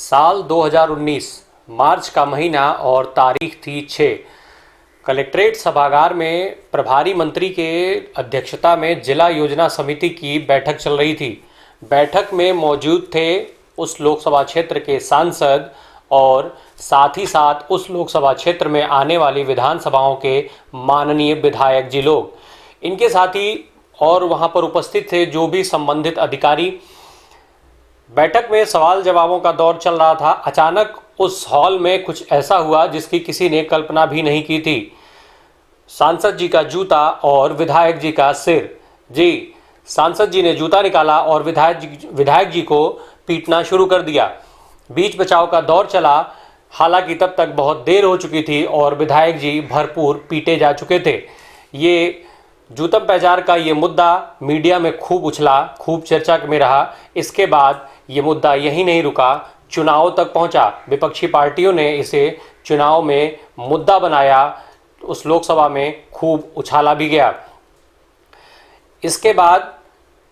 साल 2019 मार्च का महीना और तारीख थी 6। कलेक्ट्रेट सभागार में प्रभारी मंत्री के अध्यक्षता में जिला योजना समिति की बैठक चल रही थी। बैठक में मौजूद थे उस लोकसभा क्षेत्र के सांसद और साथ ही साथ उस लोकसभा क्षेत्र में आने वाली विधानसभाओं के माननीय विधायक जी लोग। इनके साथ ही और वहां पर उपस्थित थे जो भी संबंधित अधिकारी। बैठक में सवाल जवाबों का दौर चल रहा था। अचानक उस हॉल में कुछ ऐसा हुआ जिसकी किसी ने कल्पना भी नहीं की थी। सांसद जी का जूता और विधायक जी का सिर। जी, सांसद जी ने जूता निकाला और विधायक जी को पीटना शुरू कर दिया। बीच बचाव का दौर चला। हालांकि तब तक बहुत देर हो चुकी थी और विधायक जी भरपूर पीटे जा चुके थे। ये जूतम पैजार का ये मुद्दा मीडिया में खूब उछला, खूब चर्चा में रहा। इसके बाद ये मुद्दा यहीं नहीं रुका, चुनाव तक पहुंचा। विपक्षी पार्टियों ने इसे चुनाव में मुद्दा बनाया, उस लोकसभा में खूब उछाला भी गया। इसके बाद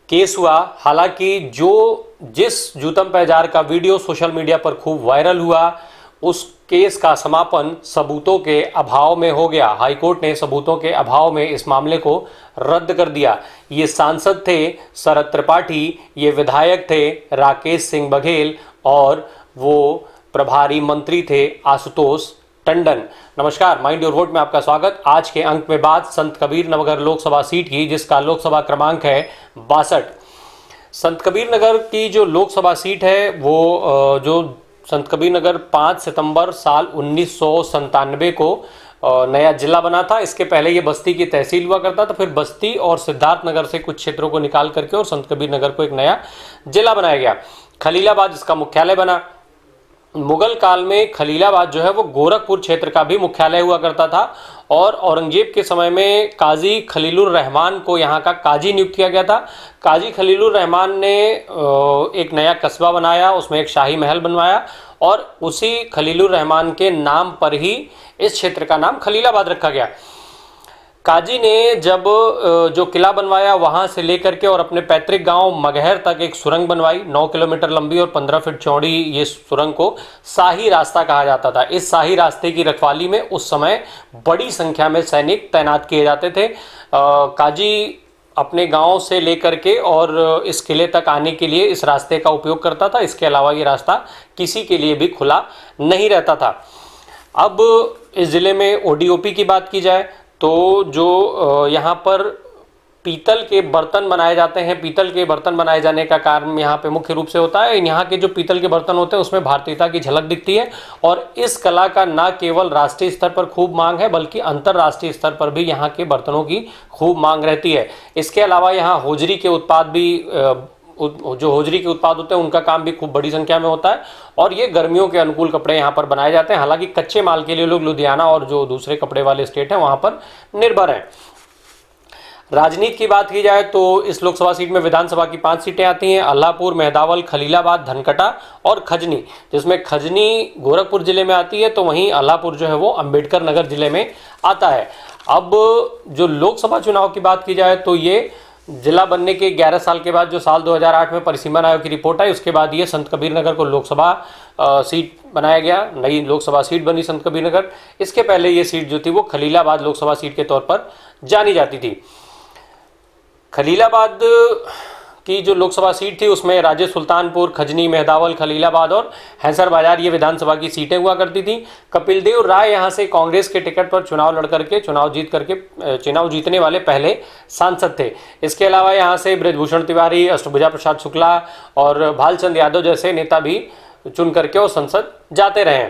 केस हुआ। हालांकि जिस जूतम पैजार का वीडियो सोशल मीडिया पर खूब वायरल हुआ, उस केस का समापन सबूतों के अभाव में हो गया। हाईकोर्ट ने सबूतों के अभाव में इस मामले को रद्द कर दिया। ये सांसद थे शरद त्रिपाठी, ये विधायक थे राकेश सिंह बघेल और वो प्रभारी मंत्री थे आशुतोष टंडन। नमस्कार, माइंड योर वोट में आपका स्वागत। आज के अंक में बात संत कबीर नगर लोकसभा सीट की, जिसका लोकसभा क्रमांक है 62। संत कबीर नगर की जो लोकसभा सीट है वो जो संत कबीर नगर 5 सितंबर साल 1997 को नया जिला बना था। इसके पहले ये बस्ती की तहसील हुआ करता था। फिर बस्ती और सिद्धार्थ नगर से कुछ क्षेत्रों को निकाल करके और संत कबीर नगर को एक नया जिला बनाया गया। खलीलाबाद इसका मुख्यालय बना। मुगल काल में खलीलाबाद जो है वो गोरखपुर क्षेत्र का भी मुख्यालय हुआ करता था और औरंगजेब के समय में काजी खलीलुर रहमान को यहाँ का काजी नियुक्त किया गया था। काजी खलीलुर रहमान ने एक नया कस्बा बनाया, उसमें एक शाही महल बनवाया और उसी खलीलुर रहमान के नाम पर ही इस क्षेत्र का नाम खलीलाबाद रखा गया। काजी ने जब जो किला बनवाया वहाँ से लेकर के और अपने पैतृक गांव मगहर तक एक सुरंग बनवाई। 9 किलोमीटर लंबी और 15 फीट चौड़ी ये सुरंग को शाही रास्ता कहा जाता था। इस शाही रास्ते की रखवाली में उस समय बड़ी संख्या में सैनिक तैनात किए जाते थे। काजी अपने गांव से लेकर के और इस किले तक आने के लिए इस रास्ते का उपयोग करता था। इसके अलावा ये रास्ता किसी के लिए भी खुला नहीं रहता था। अब इस ज़िले में ओडीओपी की बात की जाए तो जो यहाँ पर पीतल के बर्तन बनाए जाते हैं, पीतल के बर्तन बनाए जाने का काम यहाँ पे मुख्य रूप से होता है। यहाँ के जो पीतल के बर्तन होते हैं उसमें भारतीयता की झलक दिखती है और इस कला का न केवल राष्ट्रीय स्तर पर खूब मांग है बल्कि अंतर्राष्ट्रीय स्तर पर भी यहाँ के बर्तनों की खूब मांग रहती है। इसके अलावा यहाँ होजरी के उत्पाद भी जो होजरी के उत्पाद होते हैं उनका काम भी खूब बड़ी संख्या में होता है और ये गर्मियों के अनुकूल कपड़े यहाँ पर बनाए जाते हैं। हालांकि कच्चे माल के लिए लोग लुधियाना और जो दूसरे कपड़े वाले स्टेट हैं वहाँ पर निर्भर हैं। राजनीति की बात की जाए तो इस लोकसभा सीट में विधानसभा की 5 सीटें आती हैं। अल्लाहपुर, मेहदावल, खलीलाबाद, धनकटा और खजनी, जिसमें खजनी गोरखपुर जिले में आती है तो वहीं अल्लाहपुर जो है वो अंबेडकर नगर जिले में आता है। अब जो लोकसभा चुनाव की बात की जाए तो ये जिला बनने के 11 साल के बाद जो साल 2008 में परिसीमन आयोग की रिपोर्ट आई, उसके बाद ये संत कबीर नगर को लोकसभा सीट बनाया गया। नई लोकसभा सीट बनी संत कबीर नगर। इसके पहले ये सीट जो थी वो खलीलाबाद लोकसभा सीट के तौर पर जानी जाती थी। खलीलाबाद की जो लोकसभा सीट थी उसमें राजे सुल्तानपुर, खजनी, मेहदावल, खलीलाबाद और हैंसर बाजार ये विधानसभा की सीटें हुआ करती थी। कपिल देव राय यहाँ से कांग्रेस के टिकट पर चुनाव जीतने वाले पहले सांसद थे। इसके अलावा यहाँ से बृजभूषण तिवारी, अष्टभुजा प्रसाद शुक्ला और भालचंद यादव जैसे नेता भी चुन करके और संसद जाते रहे।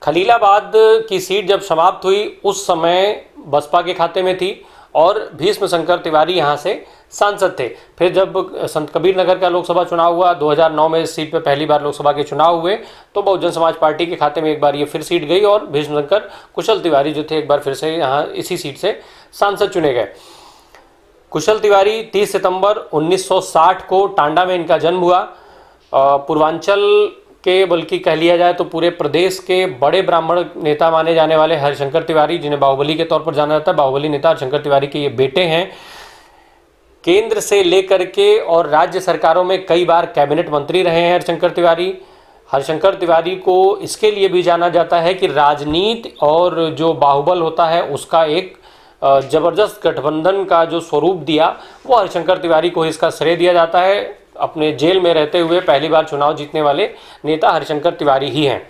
खलीलाबाद की सीट जब समाप्त हुई उस समय बसपा के खाते में थी और भीष्म शंकर तिवारी यहाँ से सांसद थे। फिर जब संत कबीर नगर का लोकसभा चुनाव हुआ 2009 में इस सीट पर पहली बार लोकसभा के चुनाव हुए तो बहुजन समाज पार्टी के खाते में एक बार ये फिर सीट गई और भीष्म शंकर कुशल तिवारी जो थे एक बार फिर से यहाँ इसी सीट से सांसद चुने गए। कुशल तिवारी 30 सितंबर 1960 को टांडा में इनका जन्म हुआ। पूर्वांचल के बल्कि कह लिया जाए तो पूरे प्रदेश के बड़े ब्राह्मण नेता माने जाने वाले हरिशंकर तिवारी, जिन्हें बाहुबली के तौर पर जाना जाता है, बाहुबली नेता हरिशंकर तिवारी के ये बेटे हैं। केंद्र से लेकर के और राज्य सरकारों में कई बार कैबिनेट मंत्री रहे हैं हरिशंकर तिवारी। हरिशंकर तिवारी को इसके लिए भी जाना जाता है कि राजनीति और जो बाहुबल होता है उसका एक जबरदस्त गठबंधन का जो स्वरूप दिया, वो हरिशंकर तिवारी को इसका श्रेय दिया जाता है। अपने जेल में रहते हुए पहली बार चुनाव जीतने वाले नेता हरिशंकर तिवारी ही हैं।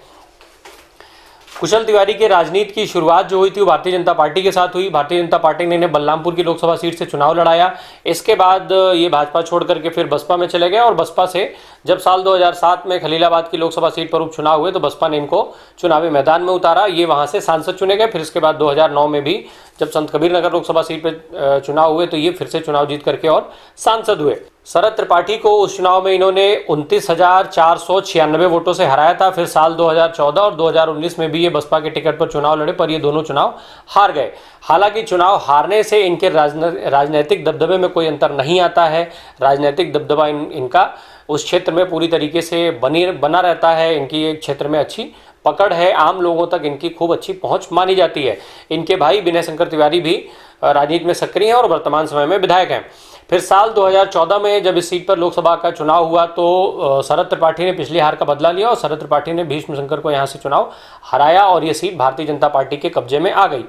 कुशल तिवारी के राजनीति की शुरुआत जो हुई थी वो भारतीय जनता पार्टी के साथ हुई। भारतीय जनता पार्टी ने इन्हें बलरामपुर की लोकसभा सीट से चुनाव लड़ाया। इसके बाद ये भाजपा छोड़ करके फिर बसपा में चले गए और बसपा से जब साल 2007 में खलीलाबाद की लोकसभा सीट पर उपचुनाव हुए तो बसपा ने इनको चुनावी मैदान में उतारा। ये वहां से सांसद चुने गए। फिर इसके बाद 2009 में भी जब संत कबीर नगर लोकसभा सीट पर चुनाव हुए तो ये फिर से चुनाव जीत करके और सांसद हुए। शरद त्रिपाठी को उस चुनाव में इन्होंने 29,496 वोटों से हराया था। फिर साल 2014 और 2019 में भी ये बसपा के टिकट पर चुनाव लड़े, पर ये दोनों चुनाव हार गए। हालांकि चुनाव हारने से इनके राजनीतिक दबदबे में कोई अंतर नहीं आता है। राजनीतिक दबदबा इनका उस क्षेत्र में पूरी तरीके से बना रहता है। इनकी एक क्षेत्र में अच्छी पकड़ है, आम लोगों तक इनकी खूब अच्छी पहुंच मानी जाती है। इनके भाई विनय शंकर तिवारी भी राजनीति में सक्रिय हैं और वर्तमान समय में विधायक हैं। फिर साल 2014 में जब इस सीट पर लोकसभा का चुनाव हुआ तो शरद त्रिपाठी ने पिछली हार का बदला लिया और शरद त्रिपाठी ने भीष्म शंकर को यहां से चुनाव हराया और ये सीट भारतीय जनता पार्टी के कब्जे में आ गई।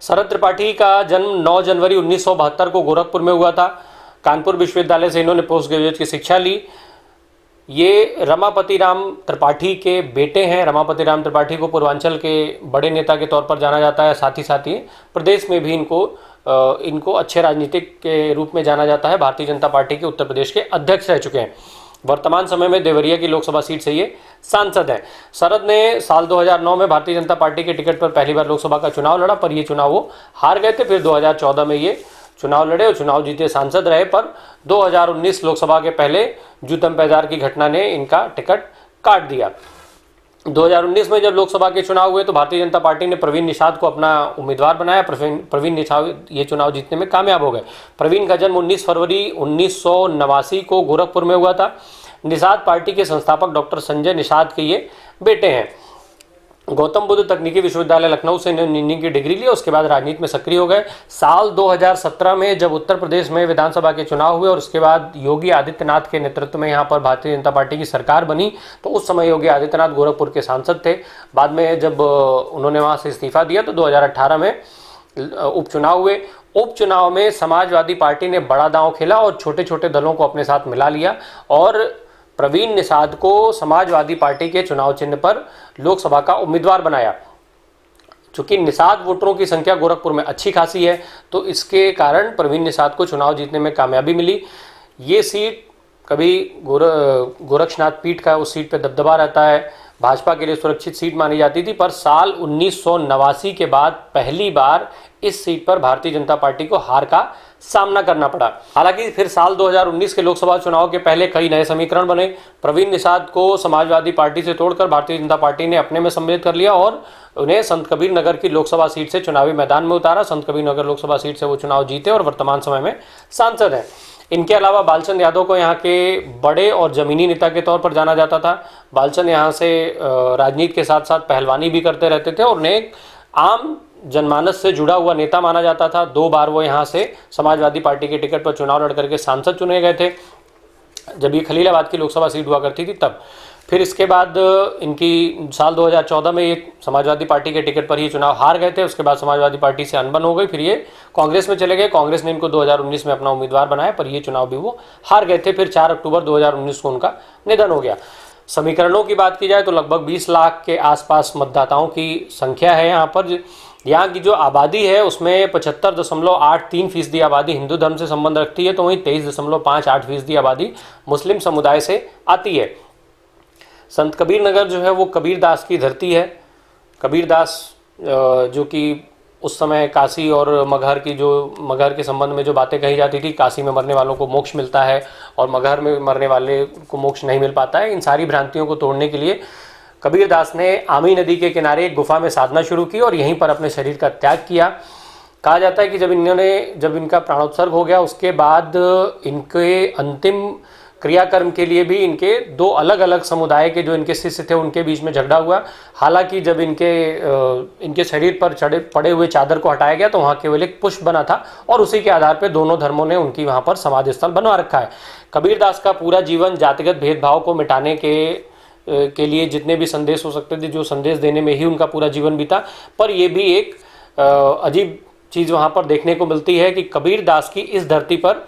शरद त्रिपाठी का जन्म 9 जनवरी 1972 को गोरखपुर में हुआ था। कानपुर विश्वविद्यालय से इन्होंने पोस्ट ग्रेजुएट की शिक्षा ली। ये रमापति राम त्रिपाठी के बेटे हैं। रमापति राम त्रिपाठी को पूर्वांचल के बड़े नेता के तौर पर जाना जाता है। साथ ही प्रदेश में भी इनको अच्छे राजनीतिक के रूप में जाना जाता है। भारतीय जनता पार्टी के उत्तर प्रदेश के अध्यक्ष रह चुके हैं। वर्तमान समय में देवरिया की लोकसभा सीट से ये सांसद हैं। शरद ने साल 2009 में भारतीय जनता पार्टी के टिकट पर पहली बार लोकसभा का चुनाव लड़ा, पर ये चुनाव वो हार गए थे। फिर 2014 में ये चुनाव लड़े और चुनाव जीते, सांसद रहे, पर 2019 लोकसभा के पहले जूतम पैजार की घटना ने इनका टिकट काट दिया। 2019 में जब लोकसभा के चुनाव हुए तो भारतीय जनता पार्टी ने प्रवीण निषाद को अपना उम्मीदवार बनाया। प्रवीण निषाद ये चुनाव जीतने में कामयाब हो गए। प्रवीण का जन्म 19 फरवरी 1989 को गोरखपुर में हुआ था। निषाद पार्टी के संस्थापक डॉक्टर संजय निषाद के ये बेटे हैं। गौतम बुद्ध तकनीकी विश्वविद्यालय लखनऊ से इंजीनियरिंग की डिग्री ली। उसके बाद राजनीति में सक्रिय हो गए। साल 2017 में जब उत्तर प्रदेश में विधानसभा के चुनाव हुए और उसके बाद योगी आदित्यनाथ के नेतृत्व में यहाँ पर भारतीय जनता पार्टी की सरकार बनी, तो उस समय योगी आदित्यनाथ गोरखपुर के सांसद थे। बाद में जब उन्होंने वहाँ से इस्तीफा दिया तो 2018 में उपचुनाव हुए। उपचुनाव में समाजवादी पार्टी ने बड़ा दांव खेला और छोटे छोटे दलों को अपने साथ मिला लिया और प्रवीण निषाद को समाजवादी पार्टी के चुनाव चिन्ह पर लोकसभा का उम्मीदवार बनाया। चूंकि निषाद वोटरों की संख्या गोरखपुर में अच्छी खासी है तो इसके कारण प्रवीण निषाद को चुनाव जीतने में कामयाबी मिली। ये सीट कभी गोरक्षनाथ पीठ का उस सीट पर दबदबा रहता है, भाजपा के लिए सुरक्षित सीट मानी जाती थी, पर साल 1989 के बाद पहली बार इस सीट पर भारतीय जनता पार्टी को हार का सामना करना पड़ा। हालांकि फिर साल 2019 के लोकसभा चुनाव के पहले कई नए समीकरण बने। प्रवीण निषाद को समाजवादी पार्टी से तोड़कर भारतीय जनता पार्टी ने अपने में सम्मिलित कर लिया और उन्हें संत कबीर नगर की लोकसभा सीट से चुनावी मैदान में उतारा। संत कबीर नगर लोकसभा सीट से वो चुनाव जीते और वर्तमान समय में सांसद हैं। इनके अलावा बालचंद यादव को यहाँ के बड़े और जमीनी नेता के तौर पर जाना जाता था। बालचंद यहाँ से राजनीति के साथ साथ पहलवानी भी करते रहते थे और उन्हें आम जनमानस से जुड़ा हुआ नेता माना जाता था। 2 बार वो यहाँ से समाजवादी पार्टी के टिकट पर चुनाव लड़ करके सांसद चुने गए थे जब ये खलीलाबाद की लोकसभा सीट हुआ करती थी तब। फिर इसके बाद इनकी साल 2014 में ये समाजवादी पार्टी के टिकट पर ही चुनाव हार गए थे। उसके बाद समाजवादी पार्टी से अनबन हो गई, फिर ये कांग्रेस में चले गए। कांग्रेस ने इनको 2019 में अपना उम्मीदवार बनाया, पर ये चुनाव भी वो हार गए थे। फिर 4 अक्टूबर 2019 को उनका निधन हो गया। समीकरणों की बात की जाए तो लगभग 20 लाख के आसपास मतदाताओं की संख्या है यहाँ पर। यहाँ की जो आबादी है उसमें 75.83% आबादी हिंदू धर्म से संबंध रखती है, तो वहीं 23.58% आबादी मुस्लिम समुदाय से आती है। संत कबीर नगर जो है वो कबीरदास की धरती है। कबीरदास जो कि उस समय काशी और मगहर के संबंध में जो बातें कही जाती थी, काशी में मरने वालों को मोक्ष मिलता है और मगहर में मरने वाले को मोक्ष नहीं मिल पाता है, इन सारी भ्रांतियों को तोड़ने के लिए कबीरदास ने आमी नदी के किनारे एक गुफा में साधना शुरू की और यहीं पर अपने शरीर का त्याग किया। कहा जाता है कि जब इनका प्राणोत्सर्ग हो गया उसके बाद इनके अंतिम क्रियाकर्म के लिए भी इनके 2 अलग अलग समुदाय के जो इनके शिष्य थे उनके बीच में झगड़ा हुआ। हालांकि जब इनके शरीर पर पड़े हुए चादर को हटाया गया तो वहाँ केवल एक पुष्प बना था और उसी के आधार पर दोनों धर्मों ने उनकी वहाँ पर समाधि स्थल बनवा रखा है। कबीरदास का पूरा जीवन जातिगत भेदभाव को मिटाने के के लिए जितने भी संदेश हो सकते थे, जो संदेश देने में ही उनका पूरा जीवन बीता। पर यह भी एक अजीब चीज़ वहाँ पर देखने को मिलती है कि कबीर दास की इस धरती पर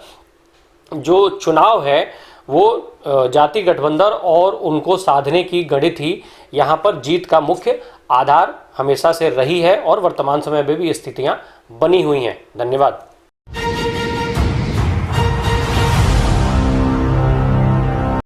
जो चुनाव है वो जाति गठबंधन और उनको साधने की गणित ही यहाँ पर जीत का मुख्य आधार हमेशा से रही है और वर्तमान समय में भी स्थितियाँ बनी हुई हैं। धन्यवाद।